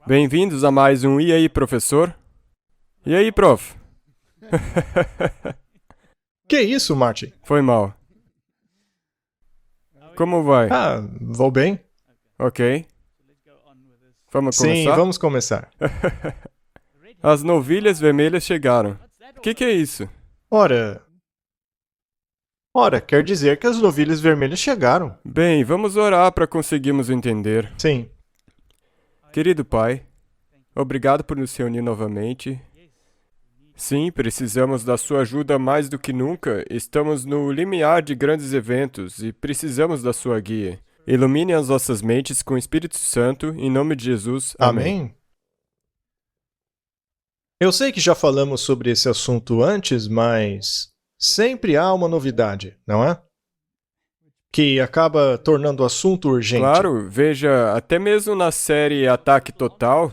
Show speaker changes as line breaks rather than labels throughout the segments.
Bem-vindos a mais um E aí, professor? E aí, prof?
Que isso, Martin?
Foi mal. Como vai?
Vou bem.
Ok. Vamos
Sim,
começar?
vamos começar.
As novilhas vermelhas chegaram. O que é isso?
Ora, quer dizer que as novilhas vermelhas chegaram.
Bem, vamos orar para conseguirmos entender.
Sim,
Querido Pai, obrigado por nos reunir novamente. Sim, precisamos da sua ajuda mais do que nunca. Estamos no limiar de grandes eventos e precisamos da sua guia. Ilumine as nossas mentes com o Espírito Santo, em nome de Jesus. Amém.
amém? Eu sei que já falamos sobre esse assunto antes, mas sempre há uma novidade, não é? Que acaba tornando o assunto urgente.
Claro, veja, até mesmo na série Ataque Total,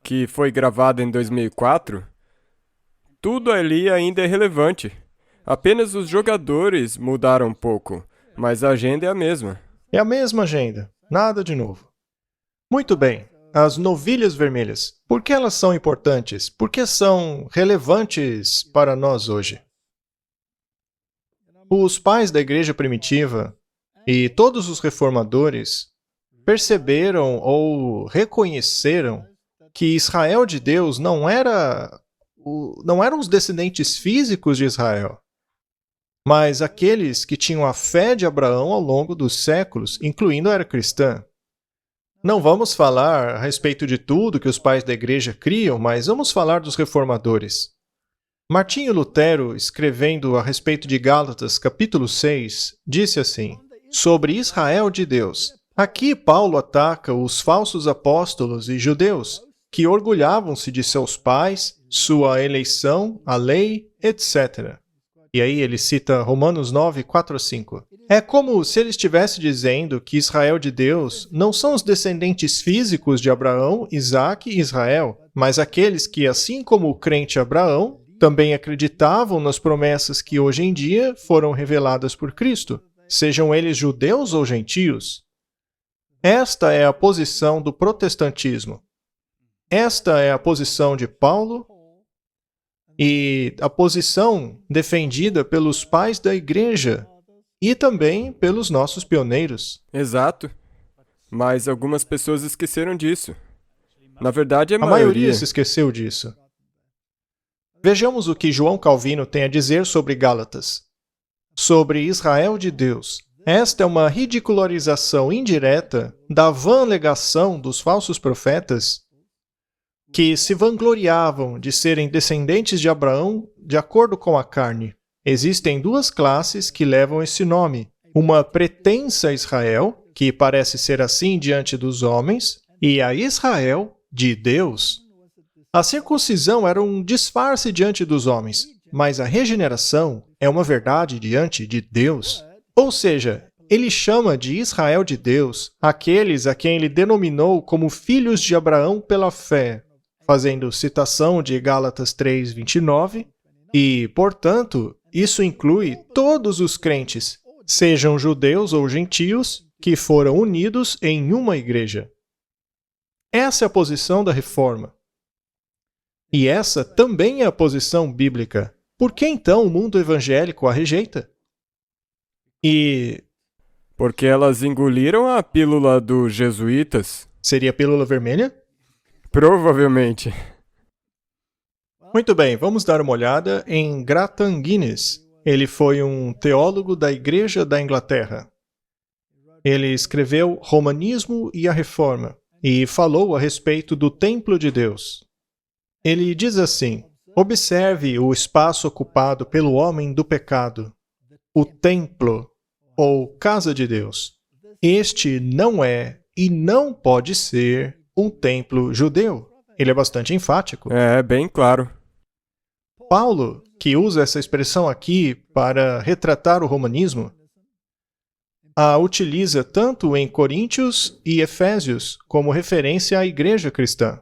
que foi gravada em 2004, tudo ali ainda é relevante. Apenas os jogadores mudaram um pouco, mas a agenda é a mesma.
É a mesma agenda, nada de novo. Muito bem, as novilhas vermelhas. Por que elas são importantes? Por que são relevantes para nós hoje? Os pais da igreja primitiva e todos os reformadores perceberam ou reconheceram que Israel de Deus não eram os descendentes físicos de Israel, mas aqueles que tinham a fé de Abraão ao longo dos séculos, incluindo a era cristã. Não vamos falar a respeito de tudo que os pais da igreja criam, mas vamos falar dos reformadores. Martinho Lutero, escrevendo a respeito de Gálatas, capítulo 6, disse assim, sobre Israel de Deus. Aqui Paulo ataca os falsos apóstolos e judeus, que orgulhavam-se de seus pais, sua eleição, a lei, etc. E aí ele cita Romanos 9, 4 a 5. É como se ele estivesse dizendo que Israel de Deus não são os descendentes físicos de Abraão, Isaque e Israel, mas aqueles que, assim como o crente Abraão, também acreditavam nas promessas que hoje em dia foram reveladas por Cristo, sejam eles judeus ou gentios. Esta é a posição do protestantismo. Esta é a posição de Paulo e a posição defendida pelos pais da igreja e também pelos nossos pioneiros.
Exato. Mas algumas pessoas esqueceram disso. Na verdade,
A maioria se esqueceu disso. Vejamos o que João Calvino tem a dizer sobre Gálatas. Sobre Israel de Deus. Esta é uma ridicularização indireta da vã alegação dos falsos profetas que se vangloriavam de serem descendentes de Abraão de acordo com a carne. Existem duas classes que levam esse nome. Uma pretensa Israel, que parece ser assim diante dos homens, e a Israel de Deus. A circuncisão era um disfarce diante dos homens, mas a regeneração é uma verdade diante de Deus. Ou seja, ele chama de Israel de Deus aqueles a quem ele denominou como filhos de Abraão pela fé, fazendo citação de Gálatas 3, 29, e, portanto, isso inclui todos os crentes, sejam judeus ou gentios, que foram unidos em uma igreja. Essa é a posição da Reforma. E essa também é a posição bíblica. Por que então o mundo evangélico a rejeita?
Porque elas engoliram a pílula dos jesuítas?
Seria a pílula vermelha?
Provavelmente.
Muito bem, vamos dar uma olhada em Grattan Guinness. Ele foi um teólogo da Igreja da Inglaterra. Ele escreveu Romanismo e a Reforma e falou a respeito do templo de Deus. Ele diz assim, observe o espaço ocupado pelo homem do pecado, o templo, ou casa de Deus. Este não é e não pode ser um templo judeu. Ele é bastante enfático.
É, bem claro.
Paulo, que usa essa expressão aqui para retratar o romanismo, a utiliza tanto em Coríntios e Efésios como referência à igreja cristã.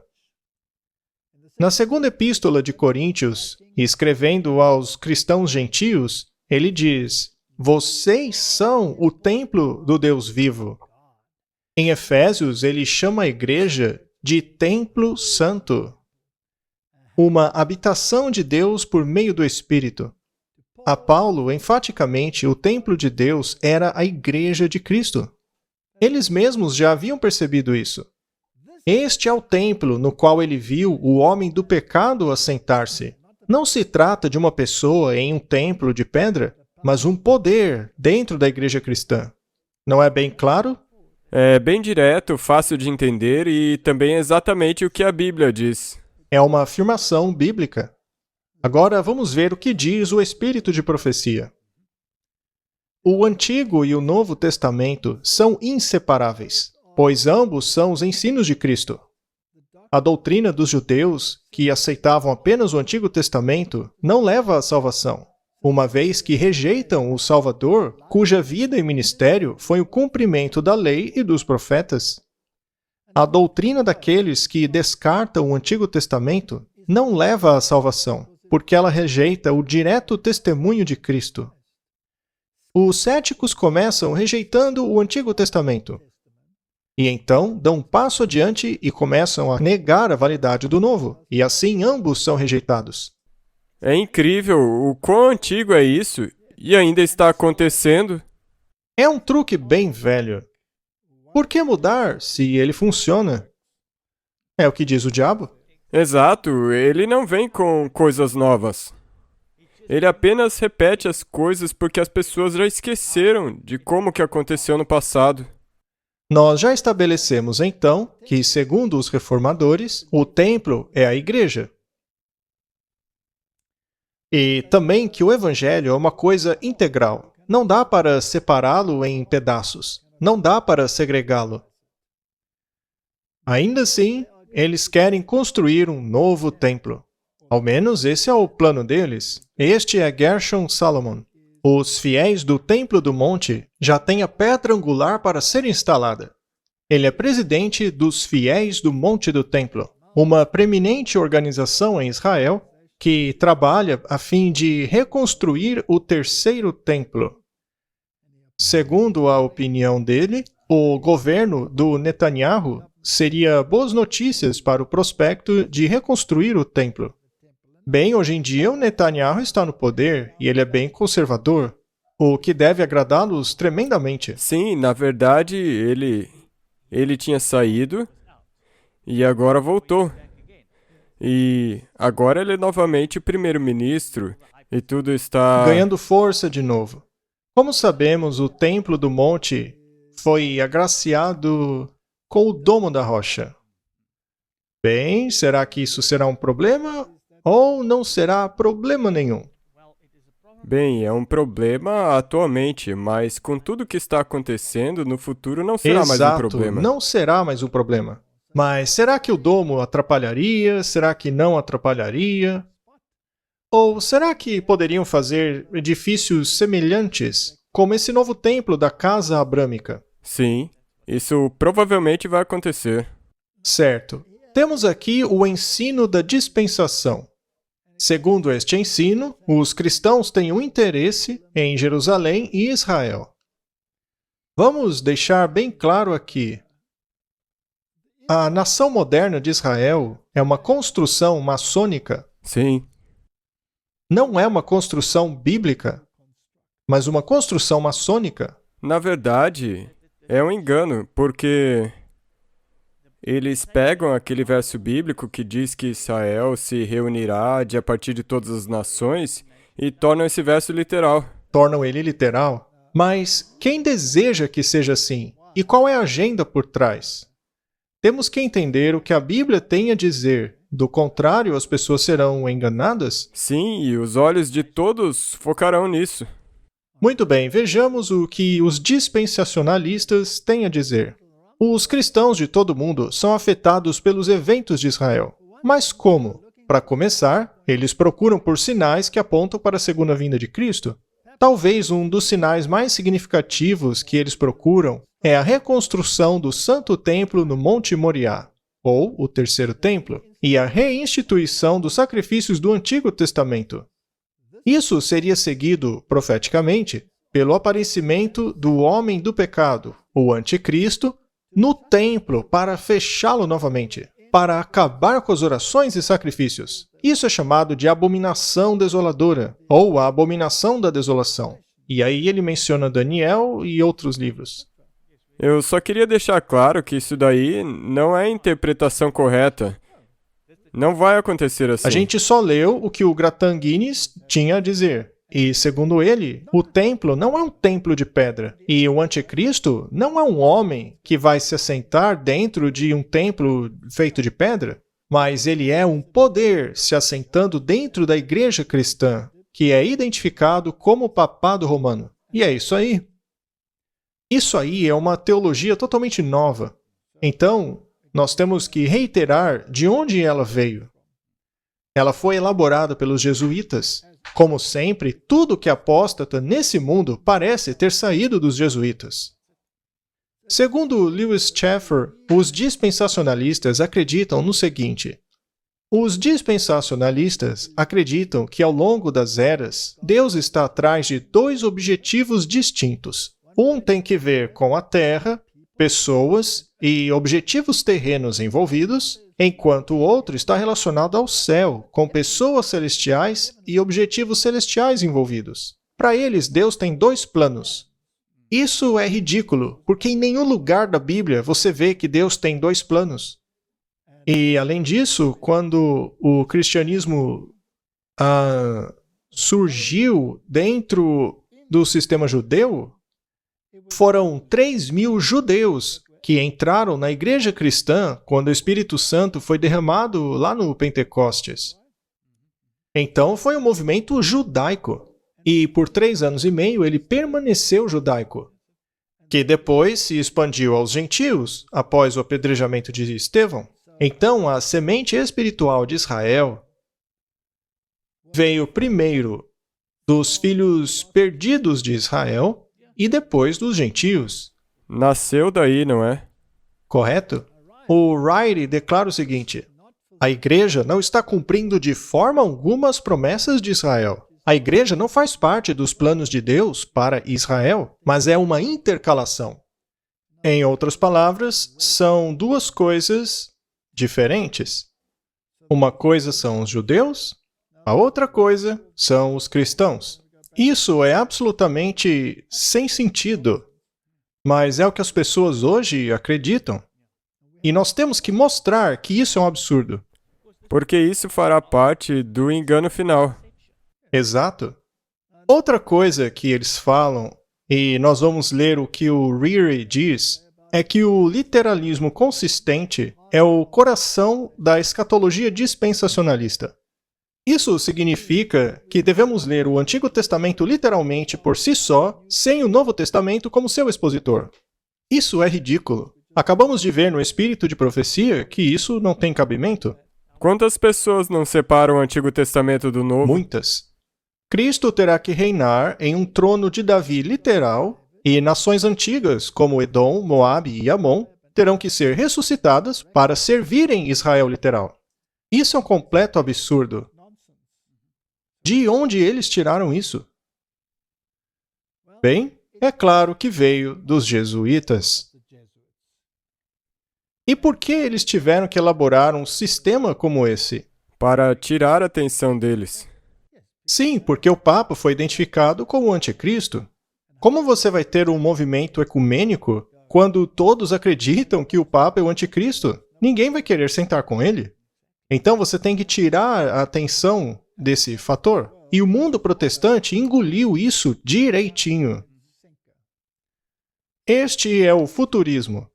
Na segunda epístola de Coríntios, escrevendo aos cristãos gentios, ele diz, vocês são o templo do Deus vivo. Em Efésios, ele chama a igreja de templo santo, uma habitação de Deus por meio do Espírito. A Paulo, enfaticamente, o templo de Deus era a igreja de Cristo. Eles mesmos já haviam percebido isso. Este é o templo no qual ele viu o homem do pecado assentar-se. Não se trata de uma pessoa em um templo de pedra, mas um poder dentro da igreja cristã. Não é bem claro?
É bem direto, fácil de entender e também exatamente o que a Bíblia diz.
É uma afirmação bíblica. Agora vamos ver o que diz o Espírito de profecia. O Antigo e o Novo Testamento são inseparáveis, pois ambos são os ensinos de Cristo. A doutrina dos judeus, que aceitavam apenas o Antigo Testamento, não leva à salvação, uma vez que rejeitam o Salvador, cuja vida e ministério foi o cumprimento da lei e dos profetas. A doutrina daqueles que descartam o Antigo Testamento não leva à salvação, porque ela rejeita o direto testemunho de Cristo. Os céticos começam rejeitando o Antigo Testamento, e então dão um passo adiante e começam a negar a validade do Novo, e assim ambos são rejeitados.
É incrível o quão antigo é isso e ainda está acontecendo.
É um truque bem velho. Por que mudar se ele funciona? É o que diz o diabo.
Exato, ele não vem com coisas novas. Ele apenas repete as coisas porque as pessoas já esqueceram de como que aconteceu no passado.
Nós já estabelecemos, então, que, segundo os reformadores, o templo é a igreja. E também que o evangelho é uma coisa integral. Não dá para separá-lo em pedaços. Não dá para segregá-lo. Ainda assim, eles querem construir um novo templo. Ao menos esse é o plano deles. Este é Gershon Salomon. Os fiéis do Templo do Monte já têm a pedra angular para ser instalada. Ele é presidente dos Fiéis do Monte do Templo, uma preeminente organização em Israel que trabalha a fim de reconstruir o terceiro templo. Segundo a opinião dele, o governo do Netanyahu seria boas notícias para o prospecto de reconstruir o templo. Bem, hoje em dia o Netanyahu está no poder e ele é bem conservador, o que deve agradá-los tremendamente.
Sim, na verdade, ele tinha saído e agora voltou. E agora ele é novamente o primeiro-ministro e tudo está
ganhando força de novo. Como sabemos, o Templo do Monte foi agraciado com o Domo da Rocha. Bem, será que isso será um problema ou não será problema nenhum?
Bem, é um problema atualmente, mas com tudo que está acontecendo, no futuro não será mais um problema.
Não será mais um problema. Mas será que o domo atrapalharia? Será que não atrapalharia? Ou será que poderiam fazer edifícios semelhantes, como esse novo templo da casa abrâmica?
Sim, isso provavelmente vai acontecer.
Certo. Temos aqui o ensino da dispensação. Segundo este ensino, os cristãos têm um interesse em Jerusalém e Israel. Vamos deixar bem claro aqui. A nação moderna de Israel é uma construção maçônica.
Sim.
Não é uma construção bíblica, mas uma construção maçônica.
Na verdade, é um engano, porque eles pegam aquele verso bíblico que diz que Israel se reunirá a partir de todas as nações e tornam esse verso literal.
Tornam ele literal. Mas quem deseja que seja assim? E qual é a agenda por trás? Temos que entender o que a Bíblia tem a dizer. Do contrário, as pessoas serão enganadas?
Sim, e os olhos de todos focarão nisso.
Muito bem, vejamos o que os dispensacionalistas têm a dizer. Os cristãos de todo o mundo são afetados pelos eventos de Israel. Mas como? Para começar, eles procuram por sinais que apontam para a segunda vinda de Cristo. Talvez um dos sinais mais significativos que eles procuram é a reconstrução do Santo Templo no Monte Moriá, ou o Terceiro Templo, e a reinstituição dos sacrifícios do Antigo Testamento. Isso seria seguido, profeticamente, pelo aparecimento do homem do pecado, o Anticristo, no templo para fechá-lo novamente, para acabar com as orações e sacrifícios. Isso é chamado de abominação desoladora, ou a abominação da desolação. E aí ele menciona Daniel e outros livros.
Eu só queria deixar claro que isso daí não é a interpretação correta. Não vai acontecer assim.
A gente só leu o que o Gratan Guinness tinha a dizer. E, segundo ele, o templo não é um templo de pedra. E o anticristo não é um homem que vai se assentar dentro de um templo feito de pedra, mas ele é um poder se assentando dentro da igreja cristã, que é identificado como o papado romano. E é isso aí. Isso aí é uma teologia totalmente nova. Então, nós temos que reiterar de onde ela veio. Ela foi elaborada pelos jesuítas. Como sempre, tudo que é apóstata nesse mundo parece ter saído dos jesuítas. Segundo Lewis Schaeffer, os dispensacionalistas acreditam no seguinte: os dispensacionalistas acreditam que ao longo das eras, Deus está atrás de dois objetivos distintos. Um tem que ver com a terra, pessoas e objetivos terrenos envolvidos, enquanto o outro está relacionado ao céu, com pessoas celestiais e objetivos celestiais envolvidos. Para eles, Deus tem dois planos. Isso é ridículo, porque em nenhum lugar da Bíblia você vê que Deus tem dois planos. E, além disso, quando o cristianismo surgiu dentro do sistema judeu, foram 3.000 judeus que entraram na igreja cristã quando o Espírito Santo foi derramado lá no Pentecostes. Então foi um movimento judaico. E por 3 anos e meio ele permaneceu judaico, que depois se expandiu aos gentios após o apedrejamento de Estevão. Então a semente espiritual de Israel veio primeiro dos filhos perdidos de Israel e depois dos gentios.
Nasceu daí, não é?
Correto? O Wright declara o seguinte: a igreja não está cumprindo de forma alguma as promessas de Israel. A igreja não faz parte dos planos de Deus para Israel, mas é uma intercalação. Em outras palavras, são duas coisas diferentes. Uma coisa são os judeus, a outra coisa são os cristãos. Isso é absolutamente sem sentido, mas é o que as pessoas hoje acreditam. E nós temos que mostrar que isso é um absurdo.
Porque isso fará parte do engano final.
Exato. Outra coisa que eles falam, e nós vamos ler o que o Reary diz, é que o literalismo consistente é o coração da escatologia dispensacionalista. Isso significa que devemos ler o Antigo Testamento literalmente por si só, sem o Novo Testamento como seu expositor. Isso é ridículo. Acabamos de ver no Espírito de Profecia que isso não tem cabimento.
Quantas pessoas não separam o Antigo Testamento do Novo?
Muitas. Cristo terá que reinar em um trono de Davi literal, e nações antigas, como Edom, Moabe e Amon, terão que ser ressuscitadas para servirem Israel literal. Isso é um completo absurdo. De onde eles tiraram isso? Bem, é claro que veio dos jesuítas. E por que eles tiveram que elaborar um sistema como esse?
Para tirar a atenção deles.
Sim, porque o Papa foi identificado como o anticristo. Como você vai ter um movimento ecumênico quando todos acreditam que o Papa é o anticristo? Ninguém vai querer sentar com ele. Então você tem que tirar a atenção desse fator. E o mundo protestante engoliu isso direitinho. Este é o futurismo.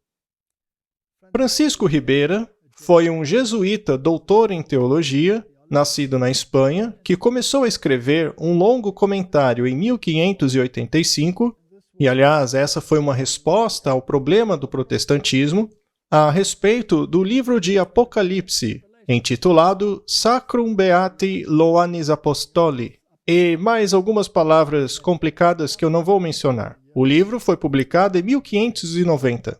Francisco Ribeira foi um jesuíta doutor em teologia, nascido na Espanha, que começou a escrever um longo comentário em 1585, e aliás, essa foi uma resposta ao problema do protestantismo, a respeito do livro de Apocalipse, intitulado Sacrum Beati Loanis Apostoli, e mais algumas palavras complicadas que eu não vou mencionar. O livro foi publicado em 1590.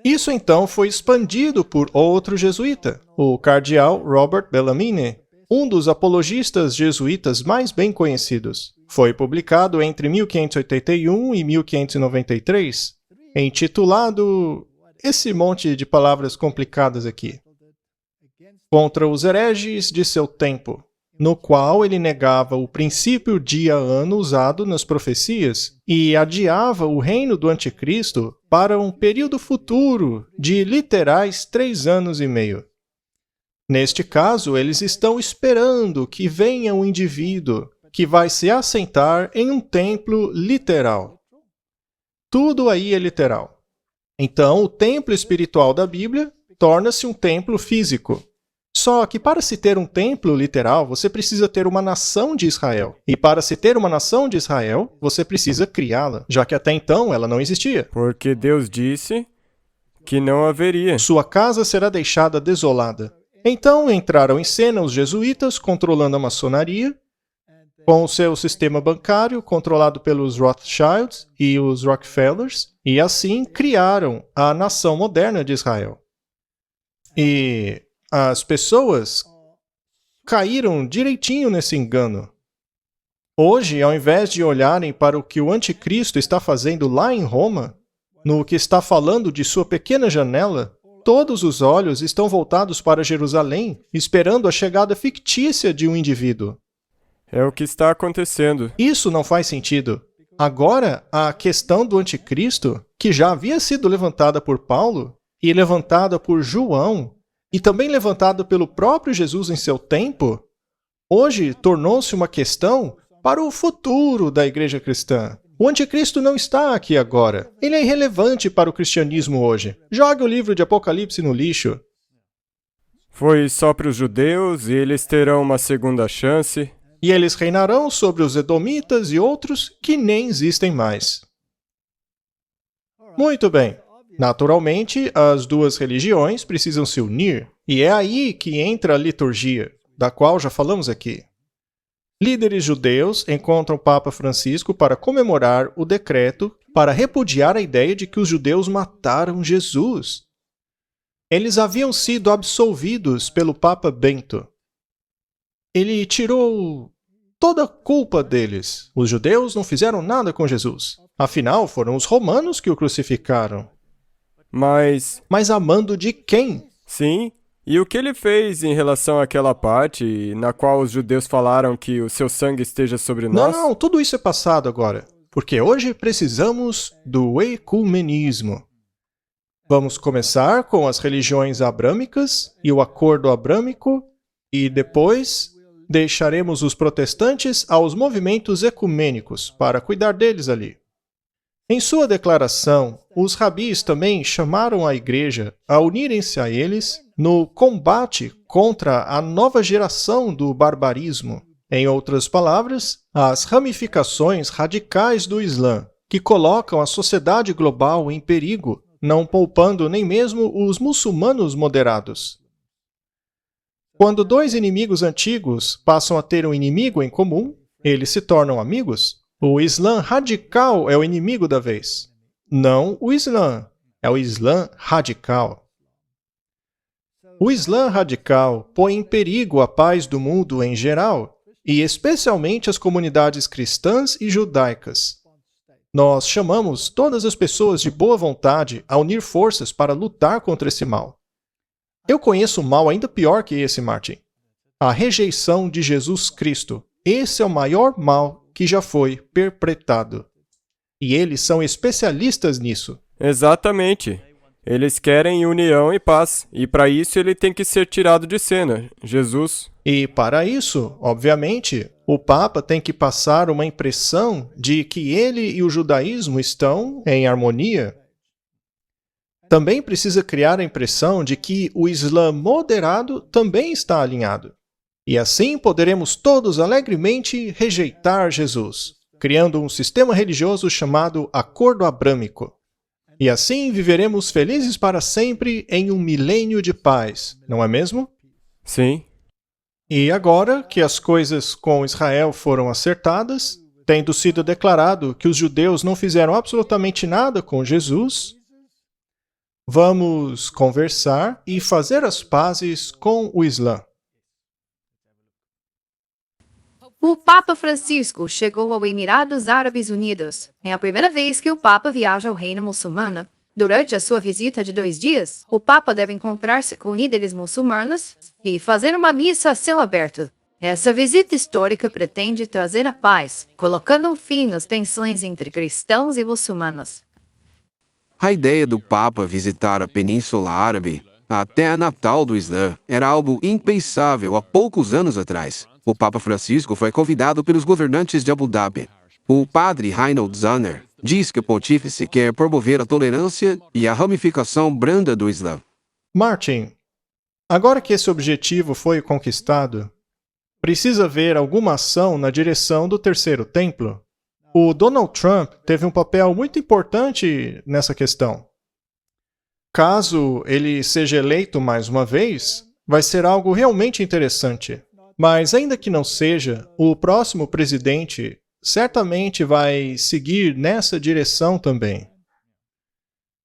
Isso então foi expandido por outro jesuíta, o cardeal Robert Bellarmine, um dos apologistas jesuítas mais bem conhecidos. Foi publicado entre 1581 e 1593, intitulado esse monte de palavras complicadas aqui. Contra os hereges de seu tempo, no qual ele negava o princípio dia-ano usado nas profecias e adiava o reino do anticristo para um período futuro de literais 3 anos e meio. Neste caso, eles estão esperando que venha um indivíduo que vai se assentar em um templo literal. Tudo aí é literal. Então, o templo espiritual da Bíblia torna-se um templo físico. Só que para se ter um templo literal, você precisa ter uma nação de Israel. E para se ter uma nação de Israel, você precisa criá-la, já que até então ela não existia.
Porque Deus disse que não haveria.
Sua casa será deixada desolada. Então entraram em cena os jesuítas controlando a maçonaria, com o seu sistema bancário controlado pelos Rothschilds e os Rockefellers, e assim criaram a nação moderna de Israel. E as pessoas caíram direitinho nesse engano. Hoje, ao invés de olharem para o que o anticristo está fazendo lá em Roma, no que está falando de sua pequena janela, todos os olhos estão voltados para Jerusalém, esperando a chegada fictícia de um indivíduo.
É o que está acontecendo.
Isso não faz sentido. Agora, a questão do anticristo, que já havia sido levantada por Paulo e levantada por João, e também levantada pelo próprio Jesus em seu tempo, hoje tornou-se uma questão para o futuro da igreja cristã. O anticristo não está aqui agora. Ele é irrelevante para o cristianismo hoje. Jogue o livro de Apocalipse no lixo.
Foi só para os judeus e eles terão uma segunda chance.
E eles reinarão sobre os edomitas e outros que nem existem mais. Muito bem. Naturalmente, as duas religiões precisam se unir, e é aí que entra a liturgia, da qual já falamos aqui. Líderes judeus encontram o Papa Francisco para comemorar o decreto para repudiar a ideia de que os judeus mataram Jesus. Eles haviam sido absolvidos pelo Papa Bento. Ele tirou toda a culpa deles. Os judeus não fizeram nada com Jesus. Afinal, foram os romanos que o crucificaram.
Mas
a mando de quem?
sim, e o que ele fez em relação àquela parte na qual os judeus falaram que o seu sangue esteja sobre nós?
Não, tudo isso é passado agora. Porque hoje precisamos do ecumenismo. Vamos começar com as religiões abrâmicas e o acordo abrâmico, e depois deixaremos os protestantes aos movimentos ecumênicos para cuidar deles ali. Em sua declaração, os rabis também chamaram a igreja a unirem-se a eles no combate contra a nova geração do barbarismo. Em outras palavras, as ramificações radicais do Islã, que colocam a sociedade global em perigo, não poupando nem mesmo os muçulmanos moderados. Quando dois inimigos antigos passam a ter um inimigo em comum, eles se tornam amigos. O Islã radical é o inimigo da vez. Não o Islã, é o Islã radical. O Islã radical põe em perigo a paz do mundo em geral, e especialmente as comunidades cristãs e judaicas. Nós chamamos todas as pessoas de boa vontade a unir forças para lutar contra esse mal. Eu conheço um mal ainda pior que esse, Martin. A rejeição de Jesus Cristo. Esse é o maior mal que já foi perpetrado. E eles são especialistas nisso.
Exatamente. Eles querem união e paz, e para isso ele tem que ser tirado de cena, Jesus.
E para isso, obviamente, o Papa tem que passar uma impressão de que ele e o judaísmo estão em harmonia. Também precisa criar a impressão de que o Islã moderado também está alinhado. E assim poderemos todos alegremente rejeitar Jesus, criando um sistema religioso chamado Acordo Abrâmico. E assim viveremos felizes para sempre em um milênio de paz, não é mesmo?
Sim.
E agora que as coisas com Israel foram acertadas, tendo sido declarado que os judeus não fizeram absolutamente nada com Jesus, vamos conversar e fazer as pazes com o Islã.
O Papa Francisco chegou ao Emirados Árabes Unidos. É a primeira vez que o Papa viaja ao reino muçulmano. Durante a sua visita de 2 dias, o Papa deve encontrar-se com líderes muçulmanos e fazer uma missa a céu aberto. Essa visita histórica pretende trazer a paz, colocando um fim nas tensões entre cristãos e muçulmanos.
A ideia do Papa visitar a Península Árabe, a terra natal do Islã, era algo impensável há poucos anos atrás. O Papa Francisco foi convidado pelos governantes de Abu Dhabi. O padre Reinhold Zanner diz que o pontífice quer promover a tolerância e a ramificação branda do Islã.
Martin, agora que esse objetivo foi conquistado, precisa haver alguma ação na direção do terceiro templo? O Donald Trump teve um papel muito importante nessa questão. Caso ele seja eleito mais uma vez, vai ser algo realmente interessante. Mas ainda que não seja, o próximo presidente certamente vai seguir nessa direção também.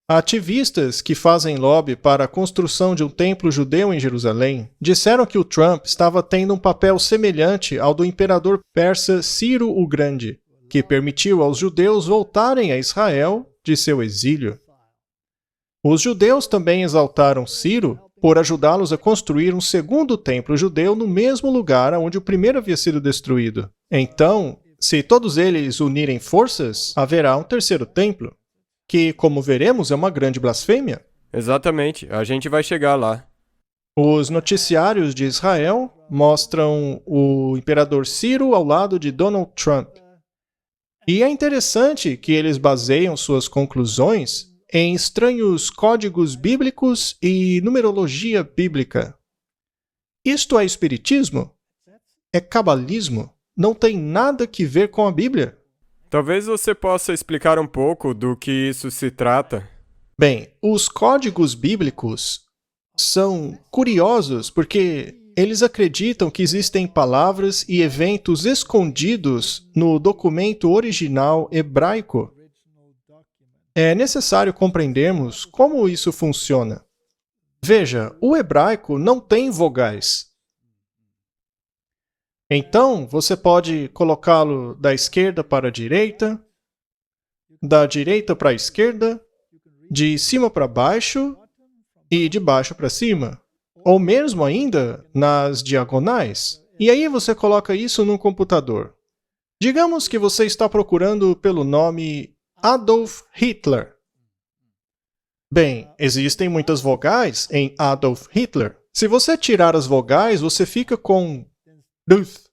Ativistas que fazem lobby para a construção de um templo judeu em Jerusalém disseram que o Trump estava tendo um papel semelhante ao do imperador persa Ciro o Grande, que permitiu aos judeus voltarem a Israel de seu exílio. Os judeus também exaltaram Ciro por ajudá-los a construir um segundo templo judeu no mesmo lugar onde o primeiro havia sido destruído. Então, se todos eles unirem forças, haverá um terceiro templo, que, como veremos, é uma grande blasfêmia.
Exatamente, a gente vai chegar lá.
Os noticiários de Israel mostram o imperador Ciro ao lado de Donald Trump. E é interessante que eles baseiam suas conclusões em estranhos códigos bíblicos e numerologia bíblica. Isto é espiritismo? É cabalismo? Não tem nada que ver com a Bíblia.
Talvez você possa explicar um pouco do que isso se trata.
Bem, os códigos bíblicos são curiosos porque eles acreditam que existem palavras e eventos escondidos no documento original hebraico. É necessário compreendermos como isso funciona. Veja, o hebraico não tem vogais. Então, você pode colocá-lo da esquerda para a direita, da direita para a esquerda, de cima para baixo e de baixo para cima. Ou mesmo ainda nas diagonais. E aí você coloca isso num computador. Digamos que você está procurando pelo nome Adolf Hitler. Bem, existem muitas vogais em Adolf Hitler. Se você tirar as vogais, você fica com Dulf.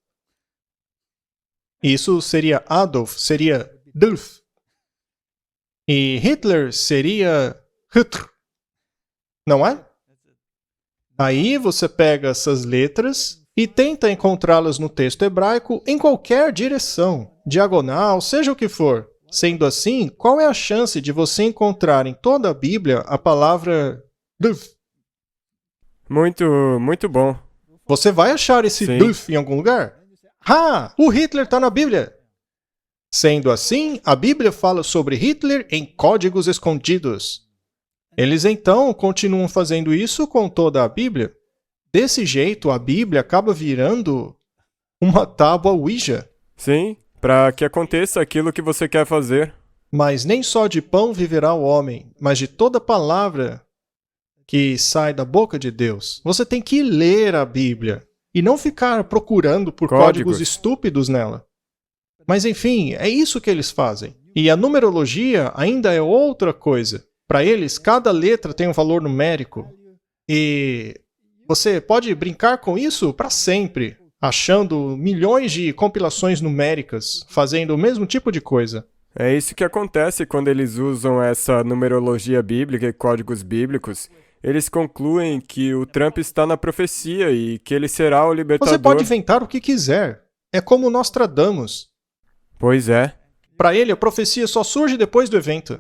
Isso seria Adolf, seria Dulf. E Hitler seria Hitler. Não é? Aí você pega essas letras e tenta encontrá-las no texto hebraico em qualquer direção, diagonal, seja o que for. Sendo assim, qual é a chance de você encontrar em toda a Bíblia a palavra Dulf?
Muito bom.
Você vai achar esse
Sim.
Dulf em algum lugar? Ah, o Hitler está na Bíblia! Sendo assim, a Bíblia fala sobre Hitler em códigos escondidos. Eles então continuam fazendo isso com toda a Bíblia. Desse jeito, a Bíblia acaba virando uma tábua Ouija.
Sim, para que aconteça aquilo que você quer fazer.
Mas nem só de pão viverá o homem, mas de toda palavra que sai da boca de Deus. Você tem que ler a Bíblia e não ficar procurando por códigos estúpidos nela. Mas enfim, é isso que eles fazem. E a numerologia ainda é outra coisa. Para eles, cada letra tem um valor numérico. E você pode brincar com isso para sempre, achando milhões de compilações numéricas, fazendo o mesmo tipo de coisa.
É isso que acontece quando eles usam essa numerologia bíblica e códigos bíblicos. Eles concluem que o Trump está na profecia e que ele será o libertador.
Você pode inventar o que quiser. É como Nostradamus.
Pois é.
Para ele, a profecia só surge depois do evento.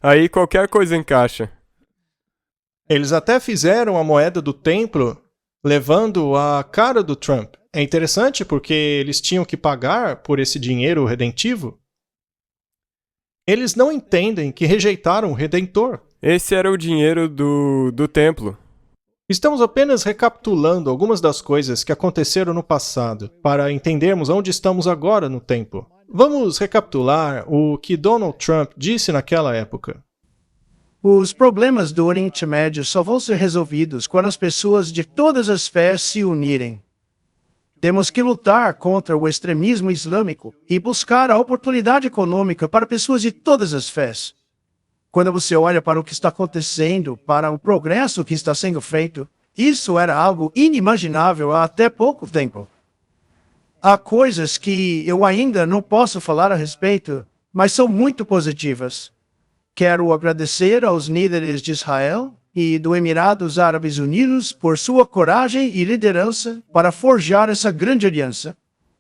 Aí qualquer coisa encaixa.
Eles até fizeram a moeda do templo levando a cara do Trump. É interessante porque eles tinham que pagar por esse dinheiro redentivo. Eles não entendem que rejeitaram o Redentor.
Esse era o dinheiro do templo.
Estamos apenas recapitulando algumas das coisas que aconteceram no passado, para entendermos onde estamos agora no tempo. Vamos recapitular o que Donald Trump disse naquela época.
Os problemas do Oriente Médio só vão ser resolvidos quando as pessoas de todas as fés se unirem. Temos que lutar contra o extremismo islâmico e buscar a oportunidade econômica para pessoas de todas as fés. Quando você olha para o que está acontecendo, para o progresso que está sendo feito, isso era algo inimaginável há até pouco tempo. Há coisas que eu ainda não posso falar a respeito, mas são muito positivas. Quero agradecer aos líderes de Israel e do Emirados Árabes Unidos por sua coragem e liderança para forjar essa grande aliança.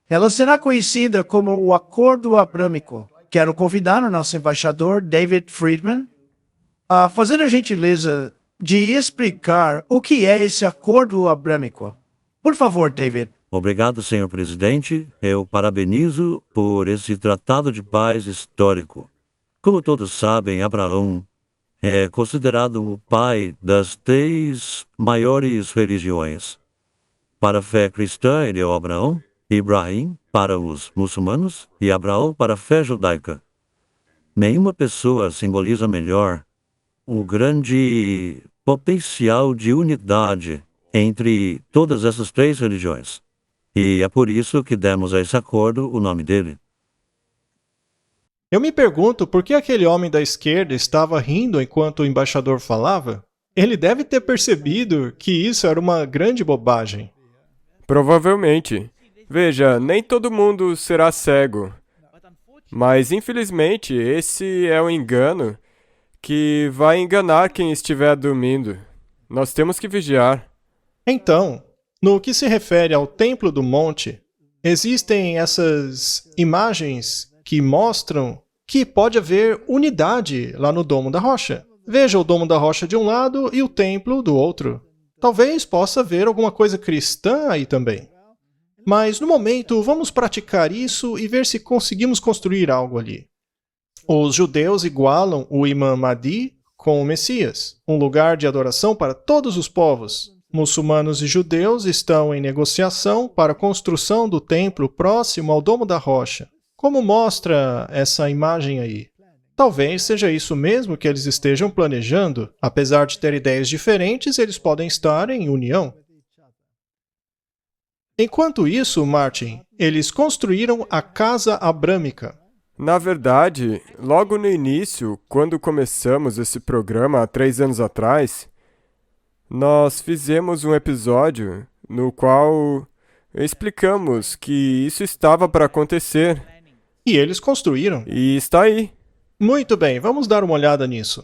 Ela será conhecida como o Acordo Abrâmico. Quero convidar o nosso embaixador, David Friedman, a fazer a gentileza de explicar o que é esse Acordo Abrâmico. Por favor, David.
Obrigado, senhor presidente. Eu parabenizo por esse tratado de paz histórico. Como todos sabem, Abraão é considerado o pai das 3 maiores religiões. Para a fé cristã, ele é o Abraão, Ibrahim para os muçulmanos e Abraão para a fé judaica. Nenhuma pessoa simboliza melhor o grande potencial de unidade entre todas essas 3 religiões. E é por isso que demos a esse acordo o nome dele.
Eu me pergunto por que aquele homem da esquerda estava rindo enquanto o embaixador falava. Ele deve ter percebido que isso era uma grande bobagem.
Provavelmente. Veja, nem todo mundo será cego. Mas, infelizmente, esse é o engano que vai enganar quem estiver dormindo. Nós temos que vigiar.
Então, no que se refere ao Templo do Monte, existem essas imagens que mostram que pode haver unidade lá no Domo da Rocha. Veja o Domo da Rocha de um lado e o templo do outro. Talvez possa haver alguma coisa cristã aí também. Mas, no momento, vamos praticar isso e ver se conseguimos construir algo ali. Os judeus igualam o Imam Mahdi com o Messias, um lugar de adoração para todos os povos. Muçulmanos e judeus estão em negociação para a construção do templo próximo ao Domo da Rocha. Como mostra essa imagem aí? Talvez seja isso mesmo que eles estejam planejando. Apesar de ter ideias diferentes, eles podem estar em união. Enquanto isso, Martin, eles construíram a Casa Abrâmica.
Na verdade, logo no início, quando começamos esse programa há 3 anos atrás, nós fizemos um episódio no qual explicamos que isso estava para acontecer.
E eles construíram.
E está aí.
Muito bem, vamos dar uma olhada nisso.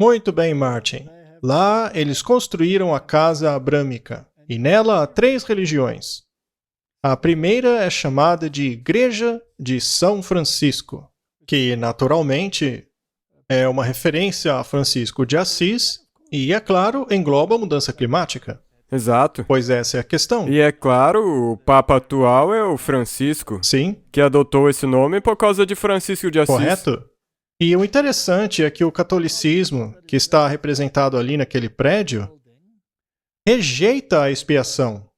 Muito bem, Martin. Lá eles construíram a Casa Abrâmica, e nela há 3 religiões. A primeira é chamada de Igreja de São Francisco, que naturalmente é uma referência a Francisco de Assis e, é claro, engloba a mudança climática.
Exato.
Pois essa é a questão.
E é claro, o Papa atual é o Francisco,
Sim,
que adotou esse nome por causa de Francisco de Assis.
correto? E o interessante é que o catolicismo, que está representado ali naquele prédio, rejeita a expiação.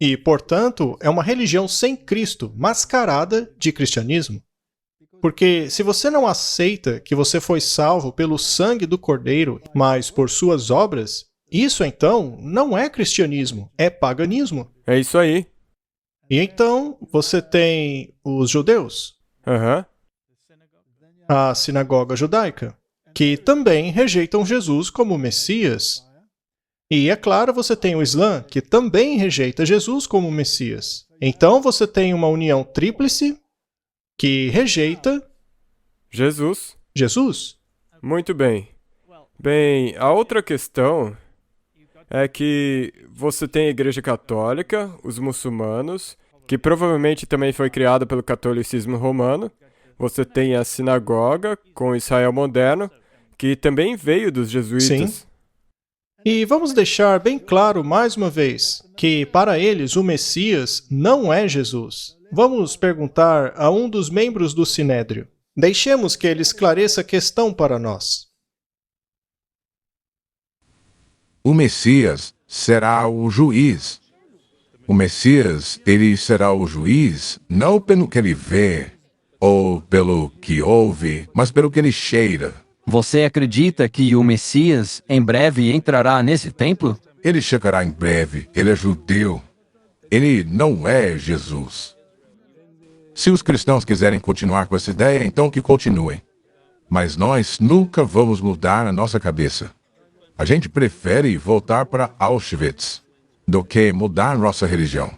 E, portanto, é uma religião sem Cristo, mascarada de cristianismo. Porque se você não aceita que você foi salvo pelo sangue do Cordeiro, mas por suas obras, isso então não é cristianismo, é paganismo.
É isso aí.
E então você tem os judeus,
Aham.
a sinagoga judaica, que também rejeitam Jesus como Messias. E é claro, você tem o Islã, que também rejeita Jesus como Messias. Então você tem uma união tríplice que rejeita
Jesus.
Jesus.
Muito bem. Bem, a outra questão é que você tem a Igreja Católica, os muçulmanos, que provavelmente também foi criada pelo catolicismo romano. Você tem a sinagoga com Israel moderno, que também veio dos jesuítas.
Sim. E vamos deixar bem claro mais uma vez que para eles o Messias não é Jesus. Vamos perguntar a um dos membros do Sinédrio. Deixemos que ele esclareça a questão para nós.
O Messias será o juiz. O Messias, ele será o juiz não pelo que ele vê ou pelo que ouve, mas pelo que ele cheira.
Você acredita que o Messias em breve entrará nesse templo?
Ele chegará em breve, ele é judeu. Ele não é Jesus. Se os cristãos quiserem continuar com essa ideia, então que continuem. Mas nós nunca vamos mudar a nossa cabeça. A gente prefere voltar para Auschwitz do que mudar nossa religião.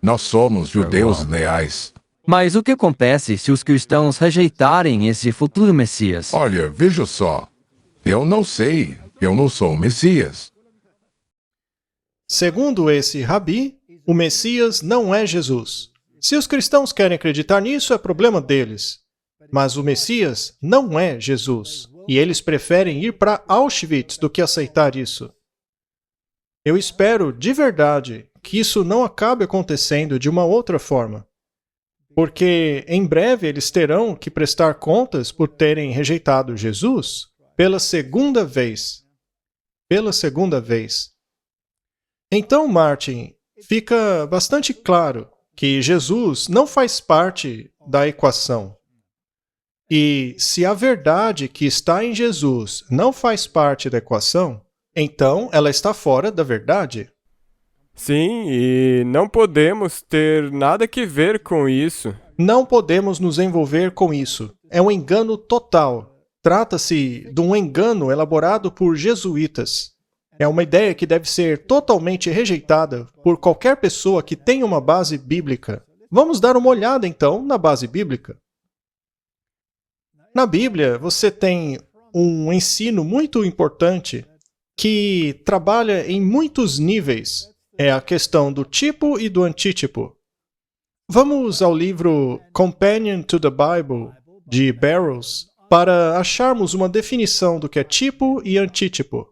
Nós somos judeus leais.
Mas o que acontece se os cristãos rejeitarem esse futuro Messias?
Olha, veja só. Eu não sei. Eu não sou o Messias.
Segundo esse rabi, o Messias não é Jesus. Se os cristãos querem acreditar nisso, é problema deles. Mas o Messias não é Jesus. E eles preferem ir para Auschwitz do que aceitar isso. Eu espero, de verdade, que isso não acabe acontecendo de uma outra forma. Porque em breve eles terão que prestar contas por terem rejeitado Jesus pela segunda vez. Pela segunda vez. Então, Martin, fica bastante claro que Jesus não faz parte da equação. E se a verdade que está em Jesus não faz parte da equação, então ela está fora da verdade.
Sim, e não podemos ter nada que ver com isso.
Não podemos nos envolver com isso. É um engano total. Trata-se de um engano elaborado por jesuítas. É uma ideia que deve ser totalmente rejeitada por qualquer pessoa que tenha uma base bíblica. Vamos dar uma olhada, então, na base bíblica. Na Bíblia, você tem um ensino muito importante que trabalha em muitos níveis. É a questão do tipo e do antítipo. Vamos ao livro Companion to the Bible, de Barrows, para acharmos uma definição do que é tipo e antítipo.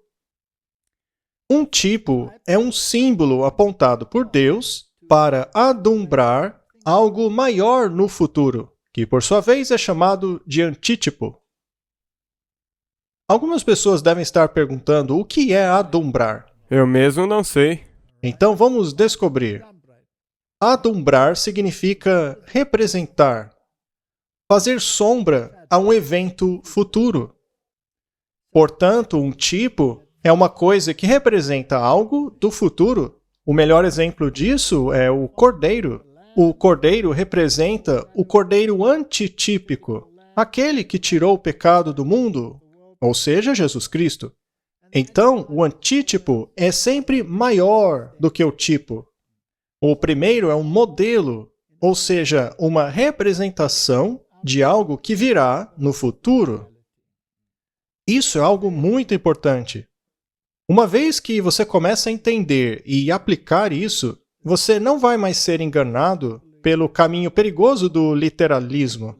Um tipo é um símbolo apontado por Deus para adumbrar algo maior no futuro, que por sua vez é chamado de antítipo. Algumas pessoas devem estar perguntando o que é adumbrar.
Eu mesmo não sei.
Então vamos descobrir. Adumbrar significa representar, fazer sombra a um evento futuro. Portanto, um tipo é uma coisa que representa algo do futuro. O melhor exemplo disso é o cordeiro. O cordeiro representa o cordeiro antitípico, aquele que tirou o pecado do mundo, ou seja, Jesus Cristo. Então, o antítipo é sempre maior do que o tipo. O primeiro é um modelo, ou seja, uma representação de algo que virá no futuro. Isso é algo muito importante. Uma vez que você começa a entender e aplicar isso, você não vai mais ser enganado pelo caminho perigoso do literalismo,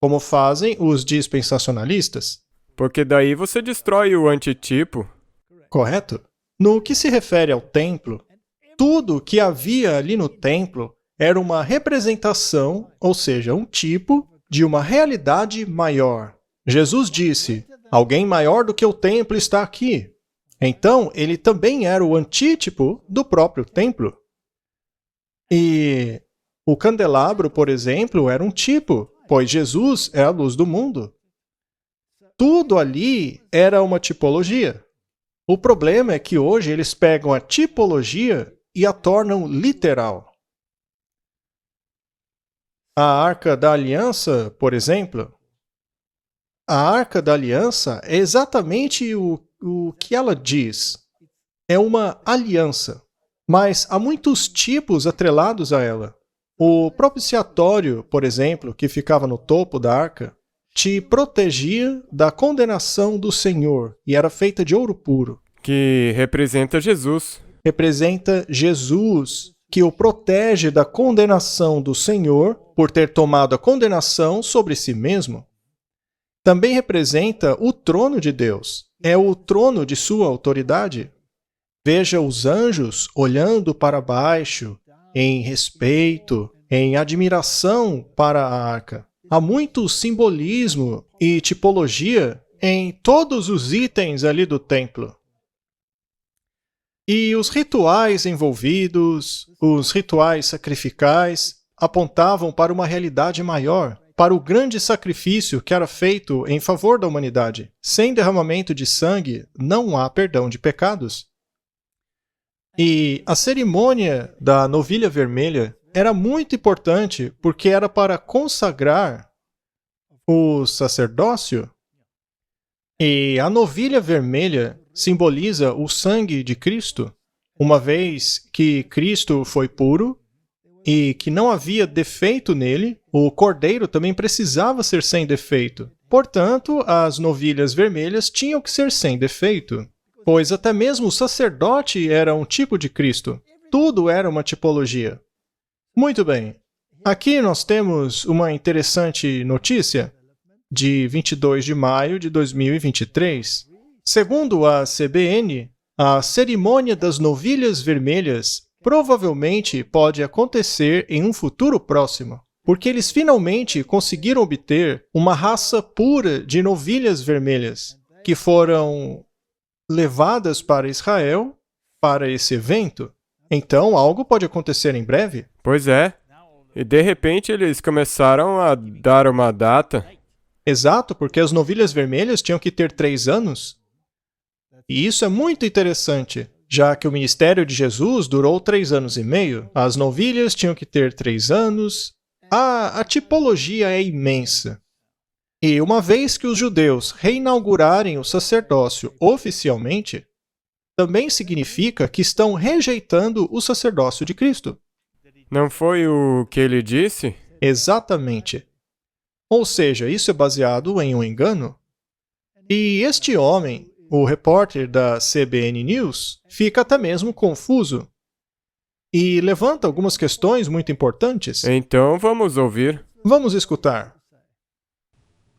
como fazem os dispensacionalistas.
Porque daí você destrói o antitipo.
Correto? No que se refere ao templo, tudo que havia ali no templo era uma representação, ou seja, um tipo de uma realidade maior. Jesus disse: alguém maior do que o templo está aqui. Então, ele também era o antítipo do próprio templo. E o candelabro, por exemplo, era um tipo pois Jesus é a luz do mundo. Tudo ali era uma tipologia. O problema é que hoje eles pegam a tipologia e a tornam literal. A Arca da Aliança, por exemplo, a Arca da Aliança é exatamente o que ela diz. É uma aliança, mas há muitos tipos atrelados a ela. O propiciatório, por exemplo, que ficava no topo da arca, te protegia da condenação do Senhor e era feita de ouro puro.
Que representa Jesus.
Representa Jesus, que o protege da condenação do Senhor por ter tomado a condenação sobre si mesmo. Também representa o trono de Deus. É o trono de sua autoridade. Veja os anjos olhando para baixo, em respeito, em admiração para a arca. Há muito simbolismo e tipologia em todos os itens ali do templo. E os rituais envolvidos, os rituais sacrificais, apontavam para uma realidade maior, para o grande sacrifício que era feito em favor da humanidade. Sem derramamento de sangue, não há perdão de pecados. E a cerimônia da novilha vermelha era muito importante porque era para consagrar o sacerdócio. E a novilha vermelha simboliza o sangue de Cristo, uma vez que Cristo foi puro e que não havia defeito nele, o cordeiro também precisava ser sem defeito. Portanto, as novilhas vermelhas tinham que ser sem defeito, pois até mesmo o sacerdote era um tipo de Cristo. Tudo era uma tipologia. Muito bem. Aqui nós temos uma interessante notícia de 22 de maio de 2023. Segundo a CBN, a cerimônia das novilhas vermelhas provavelmente pode acontecer em um futuro próximo, porque eles finalmente conseguiram obter uma raça pura de novilhas vermelhas, que foram levadas para Israel para esse evento. Então, algo pode acontecer em breve.
Pois é. E de repente eles começaram a dar uma data.
Exato, porque as novilhas vermelhas tinham que ter 3 anos. E isso é muito interessante, já que o ministério de Jesus durou 3 anos e meio. As novilhas tinham que ter 3 anos. A tipologia é imensa. E uma vez que os judeus reinaugurarem o sacerdócio oficialmente, também significa que estão rejeitando o sacerdócio de Cristo.
Não foi o que ele disse?
Exatamente. Ou seja, isso é baseado em um engano. E este homem, o repórter da CBN News, fica até mesmo confuso e levanta algumas questões muito importantes.
Então vamos ouvir.
Vamos escutar.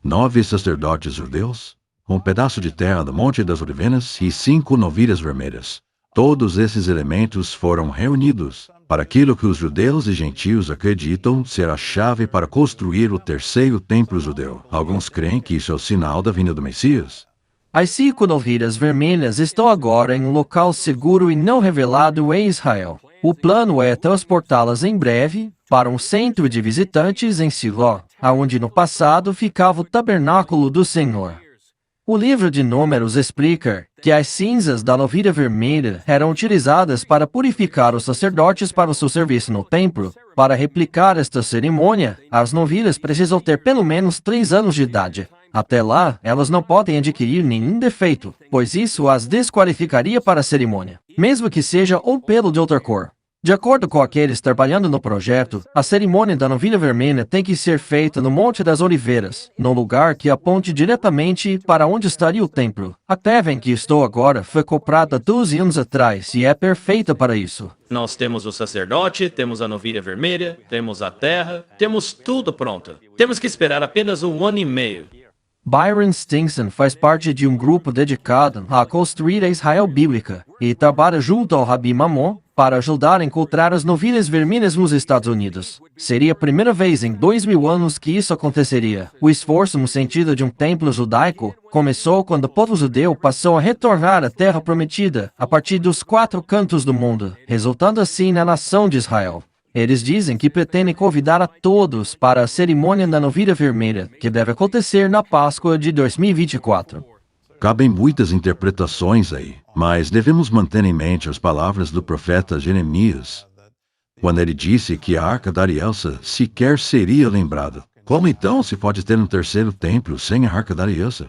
9 sacerdotes judeus, um pedaço de terra do Monte das Olivenas e 5 novilhas vermelhas. Todos esses elementos foram reunidos para aquilo que os judeus e gentios acreditam ser a chave para construir o terceiro templo judeu. Alguns creem que isso é o sinal da vinda do Messias.
As 5 novilhas vermelhas estão agora em um local seguro e não revelado em Israel. O plano é transportá-las em breve para um centro de visitantes em Siló, aonde no passado ficava o tabernáculo do Senhor. O livro de Números explica que as cinzas da novilha vermelha eram utilizadas para purificar os sacerdotes para o seu serviço no templo. Para replicar esta cerimônia, as novilhas precisam ter pelo menos 3 anos de idade. Até lá, elas não podem adquirir nenhum defeito, pois isso as desqualificaria para a cerimônia, mesmo que seja o pelo de outra cor. De acordo com aqueles trabalhando no projeto, a cerimônia da novilha vermelha tem que ser feita no Monte das Oliveiras, num lugar que aponte diretamente para onde estaria o templo. A terra em que estou agora foi comprada 12 anos atrás e é perfeita para isso.
Nós temos o sacerdote, temos a novilha vermelha, temos a terra, temos tudo pronto. Temos que esperar apenas 1 ano e meio.
Byron Stinson faz parte de um grupo dedicado a construir a Israel bíblica e trabalha junto ao Rabi Mamon para ajudar a encontrar as novilhas vermelhas nos Estados Unidos. Seria a primeira vez em 2000 anos que isso aconteceria. O esforço no sentido de um templo judaico começou quando o povo judeu passou a retornar à terra prometida a partir dos 4 cantos do mundo, resultando assim na nação de Israel. Eles dizem que pretendem convidar a todos para a cerimônia da novilha vermelha, que deve acontecer na Páscoa de 2024.
Cabem muitas interpretações aí, mas devemos manter em mente as palavras do profeta Jeremias, quando ele disse que a Arca da Aliança sequer seria lembrada. Como então se pode ter um terceiro templo sem a Arca da Aliança?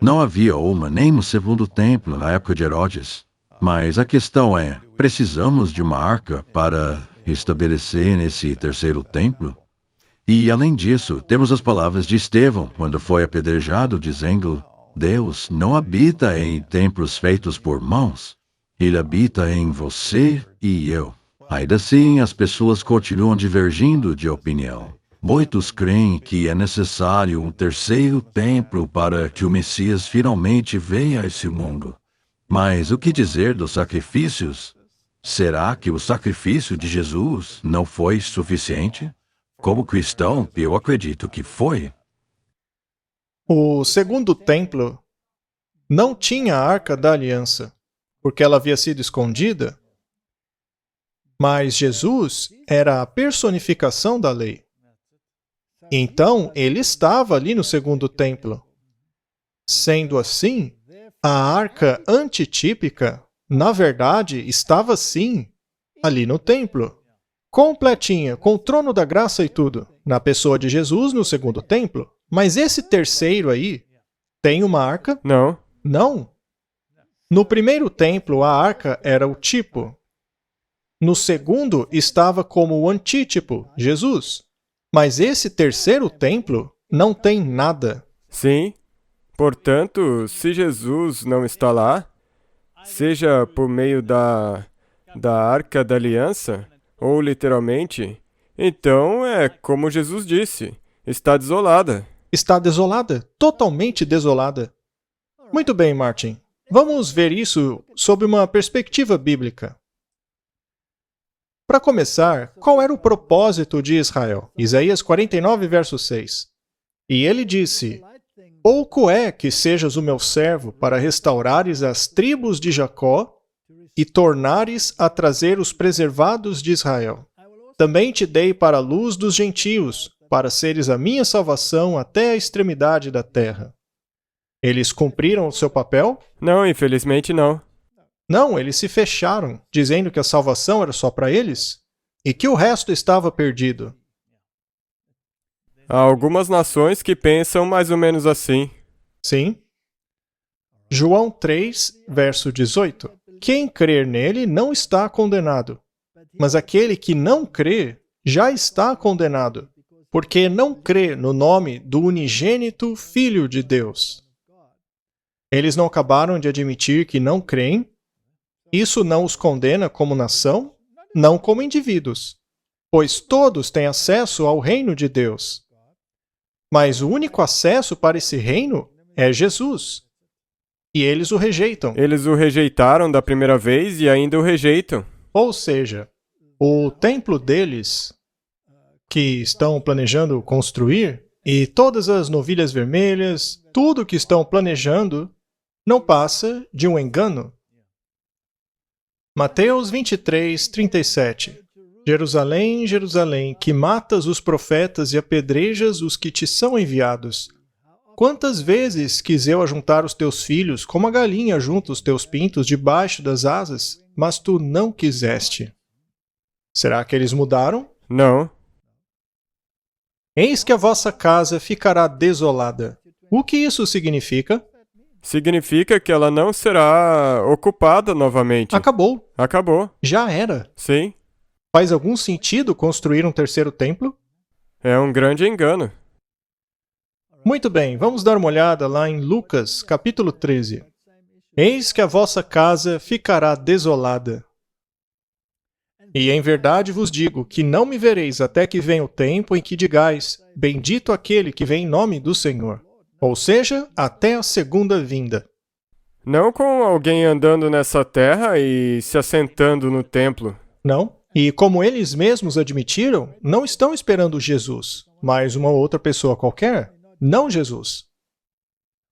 Não havia uma nem no segundo templo na época de Herodes. Mas a questão é, precisamos de uma arca para estabelecer nesse terceiro templo? E além disso, temos as palavras de Estevão, quando foi apedrejado, dizendo: Deus não habita em templos feitos por mãos. Ele habita em você e eu. Ainda assim, as pessoas continuam divergindo de opinião. Muitos creem que é necessário um terceiro templo para que o Messias finalmente venha a esse mundo. Mas o que dizer dos sacrifícios? Será que o sacrifício de Jesus não foi suficiente? Como cristão, eu acredito que foi.
O segundo templo não tinha a Arca da Aliança, porque ela havia sido escondida. Mas Jesus era a personificação da lei. Então, ele estava ali no segundo templo. Sendo assim, a arca antitípica, na verdade, estava sim ali no templo. Completinha, com o trono da graça e tudo, na pessoa de Jesus no segundo templo. Mas esse terceiro aí, tem uma arca?
Não.
Não. No primeiro templo, a arca era o tipo. No segundo, estava como o antítipo, Jesus. Mas esse terceiro templo não tem nada.
Sim. Portanto, se Jesus não está lá, seja por meio da Arca da Aliança, ou literalmente, então é como Jesus disse, está desolada.
Está desolada, totalmente desolada. Muito bem, Martin. Vamos ver isso sob uma perspectiva bíblica. Para começar, qual era o propósito de Israel? Isaías 49, verso 6. E ele disse: Pouco é que sejas o meu servo para restaurares as tribos de Jacó e tornares a trazer os preservados de Israel. Também te dei para a luz dos gentios, para seres a minha salvação até a extremidade da terra. Eles cumpriram o seu papel?
Não, infelizmente não.
Não, eles se fecharam, dizendo que a salvação era só para eles e que o resto estava perdido.
Há algumas nações que pensam mais ou menos assim.
Sim. João 3, verso 18. Quem crer nele não está condenado, mas aquele que não crê já está condenado, porque não crê no nome do unigênito Filho de Deus. Eles não acabaram de admitir que não creem? Isso não os condena como nação, não como indivíduos, pois todos têm acesso ao reino de Deus. Mas o único acesso para esse reino é Jesus. E eles o rejeitam.
Eles o rejeitaram da primeira vez e ainda o rejeitam.
Ou seja, o templo deles, que estão planejando construir, e todas as novilhas vermelhas, tudo que estão planejando, não passa de um engano. Mateus 23, 37. Jerusalém, Jerusalém, que matas os profetas e apedrejas os que te são enviados. Quantas vezes quis eu ajuntar os teus filhos, como a galinha junta os teus pintos debaixo das asas, mas tu não quiseste. Será que eles mudaram?
Não.
Eis que a vossa casa ficará desolada. O que isso significa?
Significa que ela não será ocupada novamente.
Acabou.
Acabou.
Já era.
Sim.
Faz algum sentido construir um terceiro templo?
É um grande engano.
Muito bem, vamos dar uma olhada lá em Lucas, capítulo 13. Eis que a vossa casa ficará desolada. E em verdade vos digo que não me vereis até que venha o tempo em que digais: bendito aquele que vem em nome do Senhor. Ou seja, até a segunda vinda.
Não com alguém andando nessa terra e se assentando no templo.
Não. E como eles mesmos admitiram, não estão esperando Jesus, mas uma outra pessoa qualquer, não Jesus.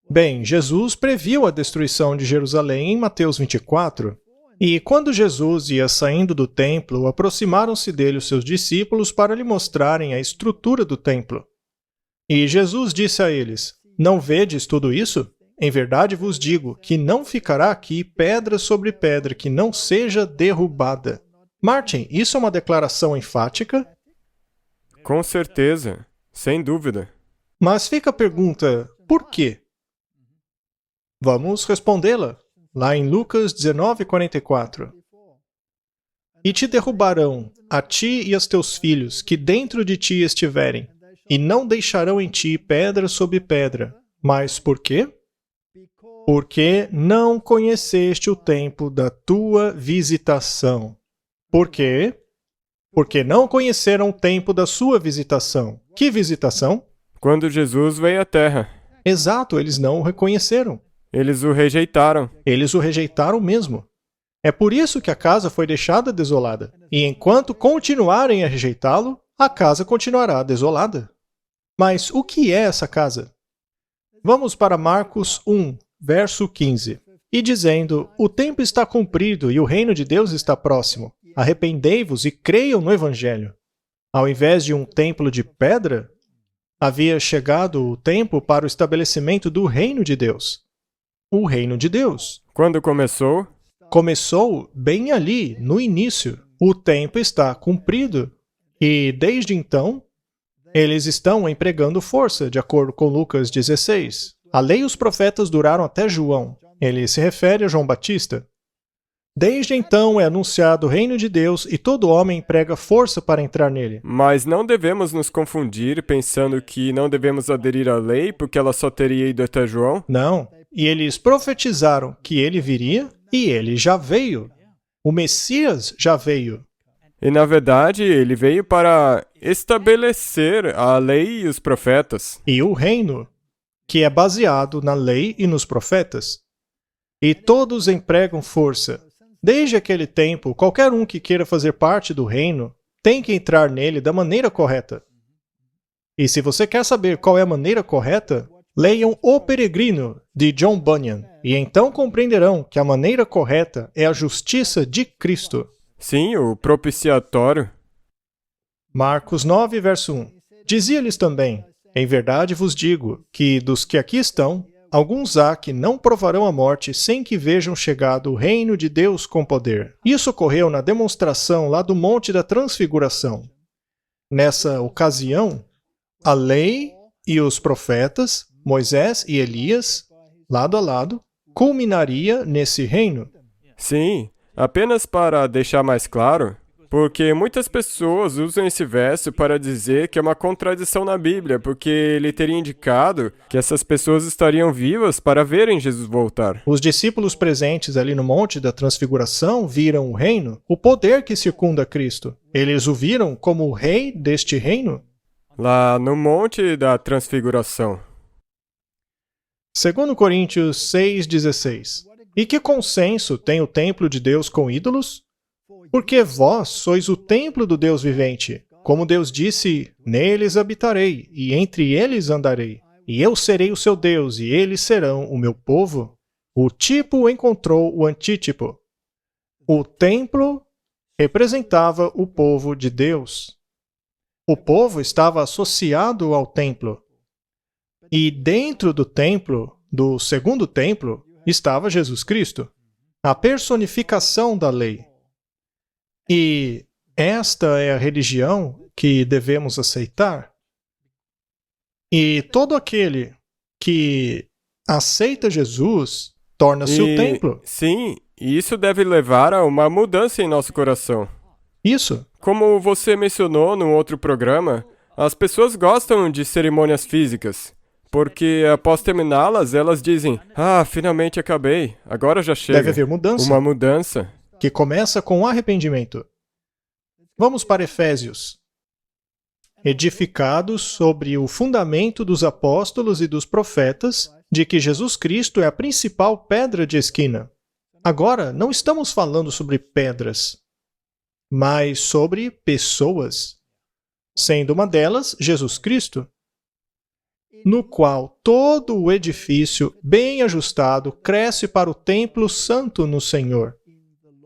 Bem, Jesus previu a destruição de Jerusalém em Mateus 24. E quando Jesus ia saindo do templo, aproximaram-se dele os seus discípulos para lhe mostrarem a estrutura do templo. E Jesus disse a eles: Não vedes tudo isso? Em verdade vos digo que não ficará aqui pedra sobre pedra que não seja derrubada. Martin, isso é uma declaração enfática?
Com certeza, sem dúvida.
Mas fica a pergunta, por quê? Vamos respondê-la, lá em Lucas 19:44. E te derrubarão, a ti e aos teus filhos, que dentro de ti estiverem, e não deixarão em ti pedra sobre pedra. Mas por quê? Porque não conheceste o tempo da tua visitação. Por quê? Porque não conheceram o tempo da sua visitação. Que visitação?
Quando Jesus veio à Terra,
Exato, eles não o reconheceram.
eles o rejeitaram.
Eles o rejeitaram mesmo. É por isso que a casa foi deixada desolada. E enquanto continuarem a rejeitá-lo, a casa continuará desolada. Mas o que é essa casa? Vamos para Marcos 1, verso 15. E dizendo, o tempo está cumprido e o reino de Deus está próximo. Arrependei-vos e creiam no Evangelho. Ao invés de um templo de pedra, havia chegado o tempo para o estabelecimento do reino de Deus. O reino de Deus.
Quando começou,
Começou bem ali, no início. O tempo está cumprido. E desde então, eles estão empregando força, de acordo com Lucas 16. A lei e os profetas duraram até João. Ele se refere a João Batista. Desde então é anunciado o reino de Deus e todo homem emprega força para entrar nele.
mas não devemos nos confundir pensando que não devemos aderir à lei porque ela só teria ido até João.
Não. E eles profetizaram que ele viria e ele já veio. O Messias já veio.
E na verdade, ele veio para estabelecer a lei e os profetas.
E o reino, que é baseado na lei e nos profetas. E todos empregam força. Desde aquele tempo, qualquer um que queira fazer parte do reino tem que entrar nele da maneira correta. E se você quer saber qual é a maneira correta, leiam O Peregrino, de John Bunyan, e então compreenderão que a maneira correta é a justiça de Cristo.
Sim, o propiciatório.
Marcos 9, verso 1. Dizia-lhes também, em verdade vos digo, que dos que aqui estão, alguns há que não provarão a morte sem que vejam chegado o reino de Deus com poder. Isso ocorreu na demonstração lá do Monte da Transfiguração. Nessa ocasião, a lei e os profetas, Moisés e Elias, lado a lado, culminaria nesse reino.
Sim, apenas para deixar mais claro, porque muitas pessoas usam esse verso para dizer que é uma contradição na Bíblia, porque ele teria indicado que essas pessoas estariam vivas para verem Jesus voltar.
Os discípulos presentes ali no Monte da Transfiguração viram o reino, o poder que circunda Cristo. Eles o viram como o rei deste reino?
Lá no Monte da Transfiguração.
2 Coríntios 6,16. E que consenso tem o templo de Deus com ídolos? Porque vós sois o templo do Deus vivente. Como Deus disse, neles habitarei, e entre eles andarei. E eu serei o seu Deus, e eles serão o meu povo. O tipo encontrou o antítipo. O templo representava o povo de Deus. O povo estava associado ao templo. E dentro do templo, do segundo templo, estava Jesus Cristo, a personificação da lei. E esta é a religião que devemos aceitar. E todo aquele que aceita Jesus torna-se o templo.
Sim, e isso deve levar a uma mudança em nosso coração.
Isso.
Como você mencionou no outro programa, as pessoas gostam de cerimônias físicas, porque após terminá-las, elas dizem, finalmente acabei, agora já chega.
Deve haver mudança.
Uma mudança.
Que começa com arrependimento. Vamos para Efésios. Edificados sobre o fundamento dos apóstolos e dos profetas, de que Jesus Cristo é a principal pedra de esquina. Agora, não estamos falando sobre pedras, mas sobre pessoas, sendo uma delas Jesus Cristo, no qual todo o edifício, bem ajustado, cresce para o templo santo no Senhor.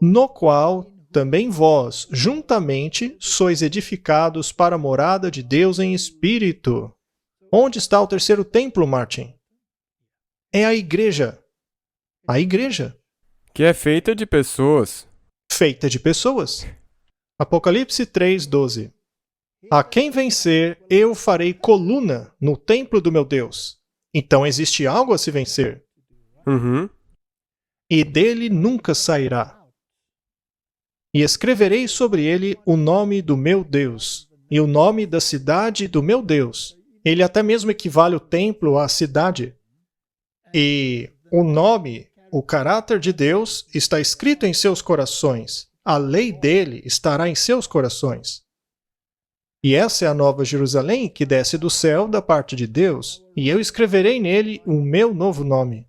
no qual também vós, juntamente, sois edificados para a morada de Deus em espírito. Onde está o terceiro templo, Martin? É a igreja. A igreja.
Que é feita de pessoas.
Feita de pessoas. Apocalipse 3:12. A quem vencer, eu farei coluna no templo do meu Deus. Então existe algo a se vencer.
Uhum.
E dele nunca sairá. E escreverei sobre ele o nome do meu Deus, e o nome da cidade do meu Deus. Ele até mesmo equivale o templo à cidade. E o nome, o caráter de Deus, está escrito em seus corações. A lei dele estará em seus corações. E essa é a nova Jerusalém que desce do céu da parte de Deus, e eu escreverei nele o meu novo nome.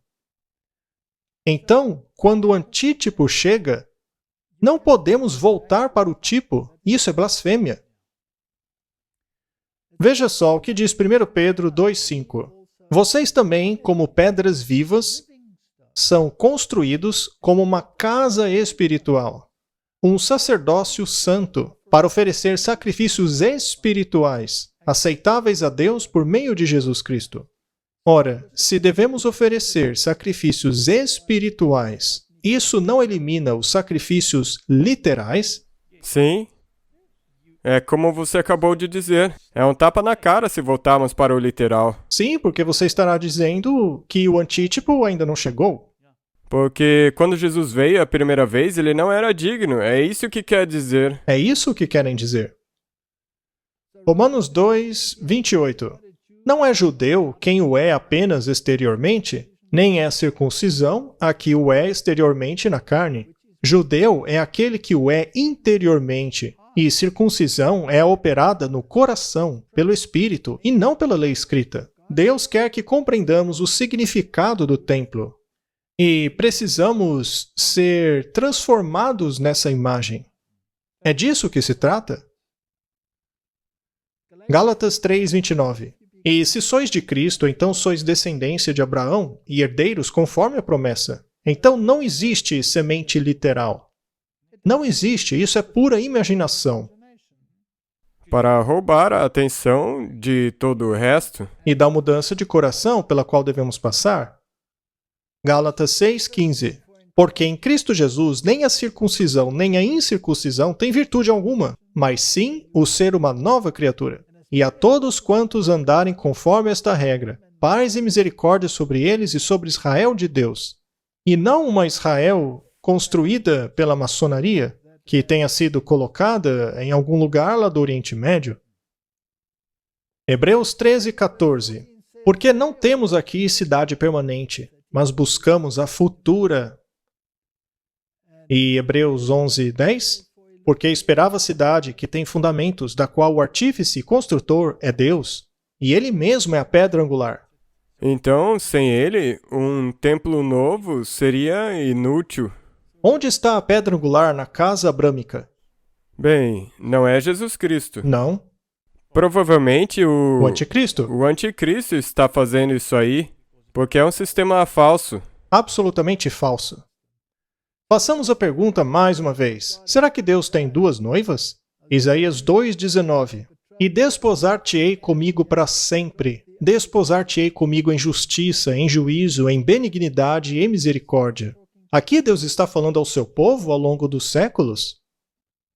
Então, quando o antítipo chega, não podemos voltar para o tipo. Isso é blasfêmia. Veja só o que diz 1 Pedro 2,5. Vocês também, como pedras vivas, são construídos como uma casa espiritual, um sacerdócio santo, para oferecer sacrifícios espirituais, aceitáveis a Deus por meio de Jesus Cristo. Ora, se devemos oferecer sacrifícios espirituais, isso não elimina os sacrifícios literais?
Sim. É como você acabou de dizer. É um tapa na cara se voltarmos para o literal.
Sim, porque você estará dizendo que o antítipo ainda não chegou.
Porque quando Jesus veio a primeira vez, ele não era digno. É isso que quer dizer.
É isso que querem dizer. Romanos 2:28. Não é judeu quem o é apenas exteriormente, nem é a circuncisão a que o é exteriormente na carne. Judeu é aquele que o é interiormente, e circuncisão é operada no coração, pelo Espírito, e não pela lei escrita. Deus quer que compreendamos o significado do templo. E precisamos ser transformados nessa imagem. É disso que se trata? Gálatas 3:29. E se sois de Cristo, então sois descendência de Abraão e herdeiros conforme a promessa. Então não existe semente literal. Não existe, isso é pura imaginação.
Para roubar a atenção de todo o resto.
E da mudança de coração pela qual devemos passar. Gálatas 6:15. Porque em Cristo Jesus nem a circuncisão nem a incircuncisão tem virtude alguma, mas sim o ser uma nova criatura. E a todos quantos andarem conforme esta regra, paz e misericórdia sobre eles e sobre Israel de Deus. E não uma Israel construída pela maçonaria, que tenha sido colocada em algum lugar lá do Oriente Médio. Hebreus 13:14. Porque não temos aqui cidade permanente, mas buscamos a futura. E Hebreus 11:10. Porque esperava a cidade que tem fundamentos, da qual o artífice e construtor é Deus, e ele mesmo é a pedra angular.
Então, sem ele, um templo novo seria inútil.
Onde está a pedra angular na casa abrâmica?
Bem, não é Jesus Cristo.
Não.
Provavelmente
O anticristo?
O anticristo está fazendo isso aí, porque é um sistema falso.
Absolutamente falso. Façamos a pergunta mais uma vez. Será que Deus tem duas noivas? Isaías 2:19. E desposar-te-ei comigo para sempre. Desposar-te-ei comigo em justiça, em juízo, em benignidade e em misericórdia. Aqui Deus está falando ao seu povo ao longo dos séculos.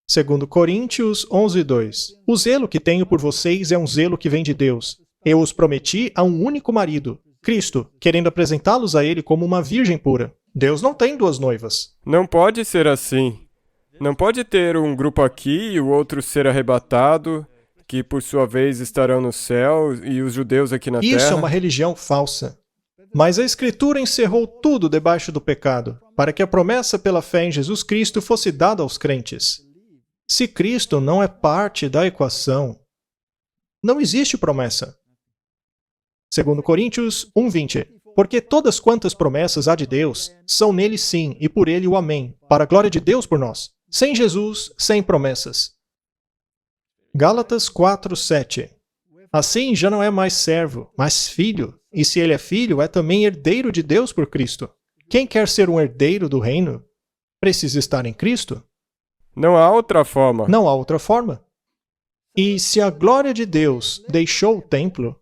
2 Coríntios 11:2. O zelo que tenho por vocês é um zelo que vem de Deus. Eu os prometi a um único marido, Cristo, querendo apresentá-los a ele como uma virgem pura. Deus não tem duas noivas.
Não pode ser assim. Não pode ter um grupo aqui e o outro ser arrebatado, que por sua vez estarão no céu, e os judeus aqui na terra.
Isso é uma religião falsa. Mas a Escritura encerrou tudo debaixo do pecado, para que a promessa pela fé em Jesus Cristo fosse dada aos crentes. Se Cristo não é parte da equação, não existe promessa. 2 Coríntios 1:20. Porque todas quantas promessas há de Deus, são nele sim, e por ele o amém, para a glória de Deus por nós. Sem Jesus, sem promessas. Gálatas 4:7. Assim já não é mais servo, mas filho, e se ele é filho, é também herdeiro de Deus por Cristo. Quem quer ser um herdeiro do reino, precisa estar em Cristo.
Não há outra forma.
Não há outra forma. E se a glória de Deus deixou o templo,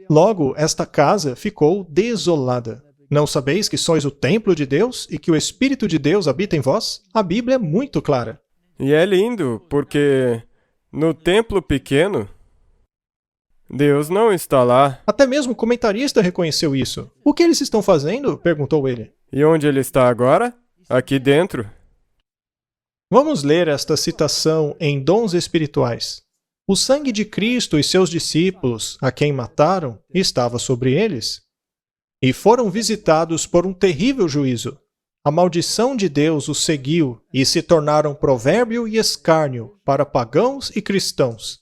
logo esta casa ficou desolada. Não sabeis que sois o templo de Deus e que o Espírito de Deus habita em vós? A Bíblia é muito clara.
E é lindo, porque no templo pequeno, Deus não está lá.
Até mesmo o comentarista reconheceu isso. O que eles estão fazendo? Perguntou ele.
E onde ele está agora? Aqui dentro.
Vamos ler esta citação em Dons Espirituais. O sangue de Cristo e seus discípulos, a quem mataram, estava sobre eles, e foram visitados por um terrível juízo. A maldição de Deus os seguiu e se tornaram provérbio e escárnio para pagãos e cristãos.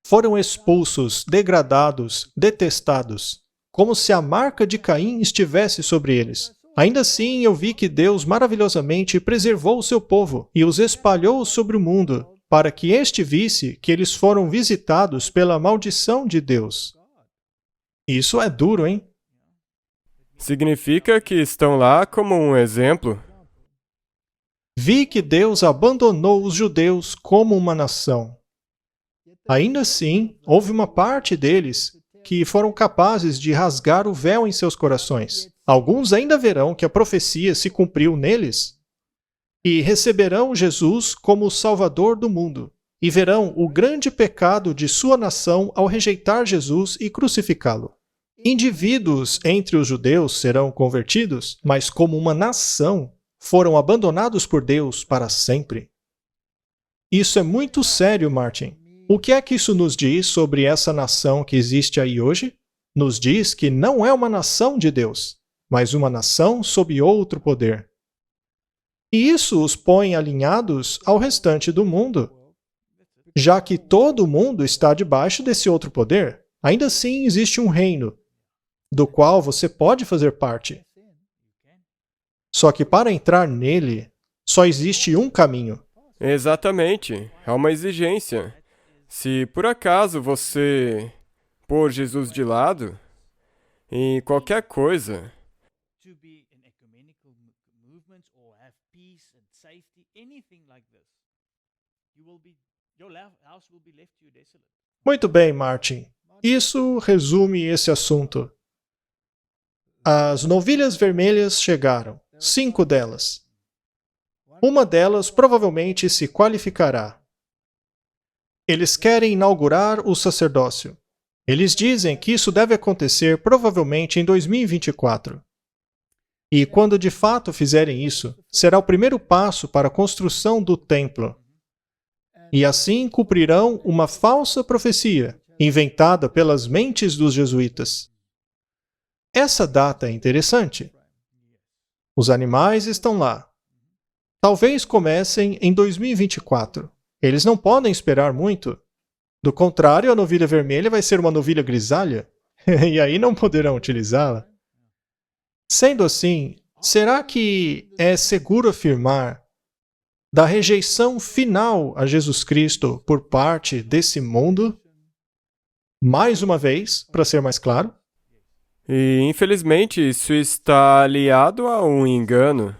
Foram expulsos, degradados, detestados, como se a marca de Caim estivesse sobre eles. Ainda assim, eu vi que Deus maravilhosamente preservou o seu povo e os espalhou sobre o mundo, para que este visse que eles foram visitados pela maldição de Deus. Isso é duro, hein?
Significa que estão lá como um exemplo.
Vi que Deus abandonou os judeus como uma nação. Ainda assim, houve uma parte deles que foram capazes de rasgar o véu em seus corações. Alguns ainda verão que a profecia se cumpriu neles e receberão Jesus como o Salvador do mundo, e verão o grande pecado de sua nação ao rejeitar Jesus e crucificá-lo. Indivíduos entre os judeus serão convertidos, mas como uma nação foram abandonados por Deus para sempre. Isso é muito sério, Martin. O que é que isso nos diz sobre essa nação que existe aí hoje? Nos diz que não é uma nação de Deus, mas uma nação sob outro poder. E isso os põe alinhados ao restante do mundo, já que todo mundo está debaixo desse outro poder. Ainda assim, existe um reino, do qual você pode fazer parte. Só que para entrar nele, só existe um caminho.
Exatamente. Há uma exigência. Se por acaso você pôr Jesus de lado, em qualquer coisa,
Muito bem, Martin. Isso resume esse assunto. As novilhas vermelhas chegaram, 5 delas. Uma delas provavelmente se qualificará. Eles querem inaugurar o sacerdócio. Eles dizem que isso deve acontecer provavelmente em 2024. E quando de fato fizerem isso, será o primeiro passo para a construção do templo. E assim cumprirão uma falsa profecia, inventada pelas mentes dos jesuítas. Essa data é interessante. Os animais estão lá. Talvez comecem em 2024. Eles não podem esperar muito. Do contrário, a novilha vermelha vai ser uma novilha grisalha, e aí não poderão utilizá-la. Sendo assim, será que é seguro afirmar da rejeição final a Jesus Cristo por parte desse mundo? Mais uma vez, para ser mais claro.
E infelizmente isso está aliado a um engano.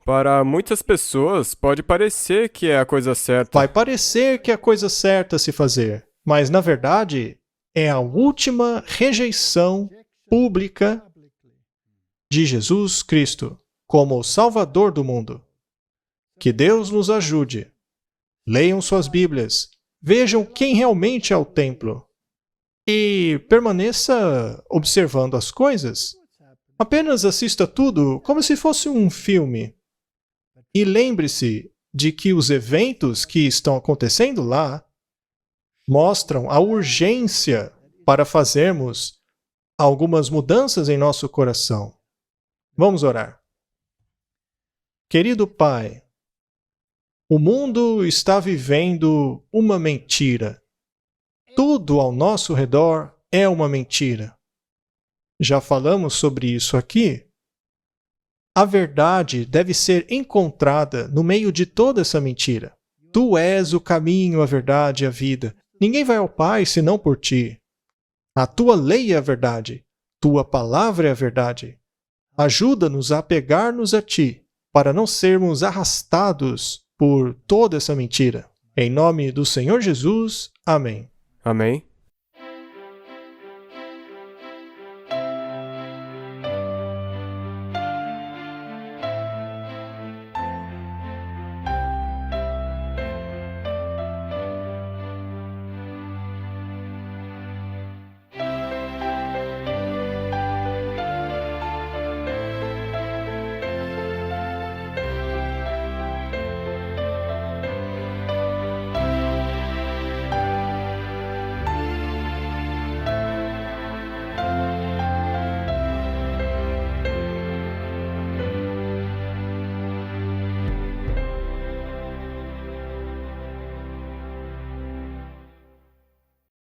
Para muitas pessoas pode parecer que é a coisa certa.
Vai parecer que é a coisa certa a se fazer, mas na verdade é a última rejeição pública de Jesus Cristo como o Salvador do mundo. Que Deus nos ajude. Leiam suas Bíblias, vejam quem realmente é o templo e permaneça observando as coisas. Apenas assista tudo como se fosse um filme. E lembre-se de que os eventos que estão acontecendo lá mostram a urgência para fazermos algumas mudanças em nosso coração. Vamos orar. Querido Pai, o mundo está vivendo uma mentira. Tudo ao nosso redor é uma mentira. Já falamos sobre isso aqui. A verdade deve ser encontrada no meio de toda essa mentira. Tu és o caminho, a verdade e a vida. Ninguém vai ao Pai senão por ti. A tua lei é a verdade. Tua palavra é a verdade. Ajuda-nos a apegar-nos a ti para não sermos arrastados por toda essa mentira. Em nome do Senhor Jesus, amém.
Amém.